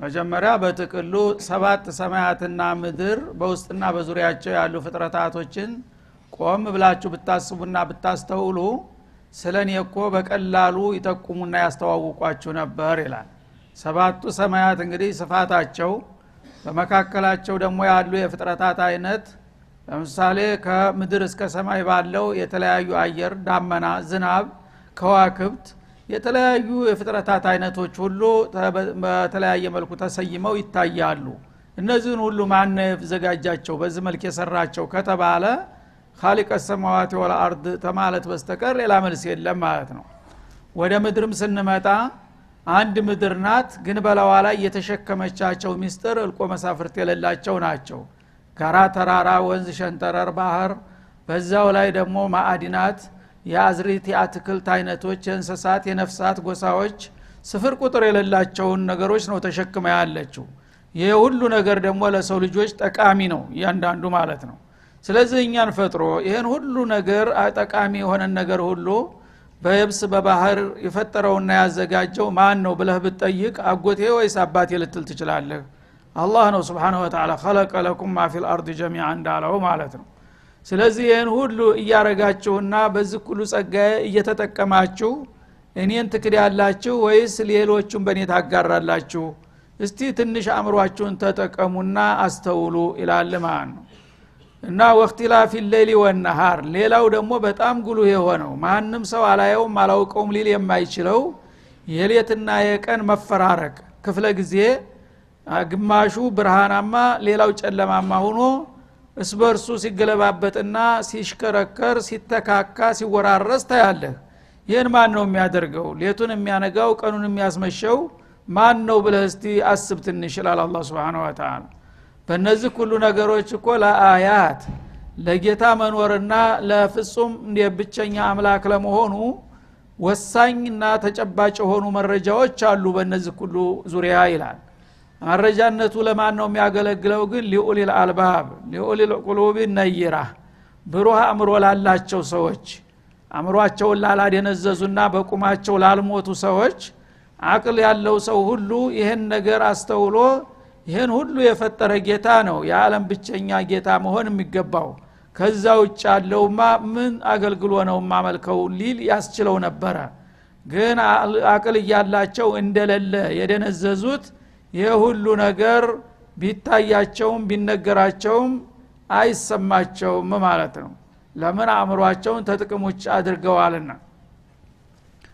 መጀመሪያ በጥቅሉ ሰባት ሰማያትና ምድር በውስጥና በዙሪያቸው ያሉ ፍጥረታቶችን ቆም ብላችሁ ብታስቡና ብታስተውሉ ስለኔ እኮ በቀላሉ ይጠቁሙና ያስተዋውቋችሁ ነበር ይላል። ሰባቱ ሰማያት እንግዲህ ስፋታቸው በመካከላቸው ደግሞ ያሉ የፍጥረታት አይነት ለምሳሌ ከምድር እስከ ሰማይ ባለው የተለያዩ አየር፣ ዳመና፣ ዝናብ፣ ከዋክብት የተለያዩ የፍጥረታት አይነቶች ሁሉ በተለያየ መልኩ ተሰይመው ይታያሉ። እነዚህን ሁሉ ማን ዘጋጃቸው በዚህ መልክ የሰራቸው ከተባለ ኻሊቀ ሰማዋት ወልአርድ ተማለት በስተቀር ሌላ መልስ የለም ማለት ነው። ወደ ምድርም ስንመጣ አንድ ምድር ናት፣ ግን በላዋ ላይ የተሸከመቻቸው ሚስጥር እልቆ መሳፍርት የሌላቸው ናቸው። ጋራ፣ ተራራ፣ ወንዝ፣ ሸንተረር፣ ባህር፣ በዛው ላይ ደግሞ ማዕድናት፣ የአዝሪት፣ የአትክልት አይነቶች፣ የእንስሳት፣ የነፍሳት ጎሳዎች ስፍር ቁጥር የሌላቸውን ነገሮች ነው ተሸክማ ያለችው። ይሄ ሁሉ ነገር ደግሞ ለሰው ልጆች ጠቃሚ ነው እያንዳንዱ ማለት ነው። ስለዚህ እኛን ፈጥሮ ይሄን ሁሉ ነገር ጠቃሚ የሆነ ነገር ሁሉ በየብስ በባህር የፈጠረውና ያዘጋጀው ማን ነው ብለህ ብትጠይቅ አጎቴ ወይስ አባቴ ልትል ትችላለህ? አላህ ነው Subhanahu Wa Ta'ala خلق لكم ما في الارض جميعا እንዳለው ማለት ነው። ስለዚህ ይሄን ሁሉ እያረጋችሁና በዚህ ሁሉ ጸጋዬ እየተጠቀማችሁ እኔን ትክዳላችሁ ወይስ ሌሎቹን በእኔ ታጋራላችሁ? እስቲ ትንሽ አእምሯችሁን ተጠቀሙና አስተውሉ ይላል ማለት ነው። እና ወክቲላፊ الليل والنهار ሌላው ደግሞ በጣም ጉልህ የሆነው ማንንም ሰው አላየውም አላውቀውም ሊል የማይችለው የሌትና የቀን መፈራረቅ ክፍለ ጊዜ ግማሹ ብርሃናማ ሌላው ጨለማማ ሆኖ እስበርሱ ሲገለባበጥና ሲሽከረከር ሲተካካ ሲወራረስ ታያለህ። ይሄን ማን ነው የሚያደርገው? ሌቱን የሚያነጋው ቀኑን የሚያስመሸው ማን ነው ብለህ እስቲ አስብ ትንሽ ይላል አላህ Subhanahu Wa Ta'ala። በእነዚህ ሁሉ ነገሮች እኮ ለአያት ለጌታ መኖርና ለፍጹም የብቸኛ አምላክ ለመሆኑ ወሳኝና ተጨባጭ የሆኑ መረጃዎች አሉ በእነዚህ ሁሉ ዙሪያ ይላል። መረጃነቱ ለማን ነው የሚያገለግለው? ግን ሊኡሊል አልባብ ሊኡሊል ቁሉብ ነይራ ብሩህ አእምሮ ላላቸው ሰዎች፣ አእምሮአቸውን ላላደነዘዙና በቁማቸው ላልሞቱ ሰዎች፣ አቅል ያለው ሰው ሁሉ ይሄን ነገር አስተውሎ ይሄን ሁሉ የፈጠረ ጌታ ነው የዓለም ብቸኛ ጌታ መሆን የሚገባው፣ ከዛ ውጭ ያለውማ ምን አገልግሎ ነው ማመልከው ሊል ያስችለው ነበረ። ግን አቅል ያላቸው እንደሌለ የደነዘዙት ይሄ ሁሉ ነገር ቢታያቸውም ቢነገራቸውም አይሰማቸውም ማለት ነው። ለምን? አእምሮአቸውን ተጥቅም ውጭ አድርገዋልና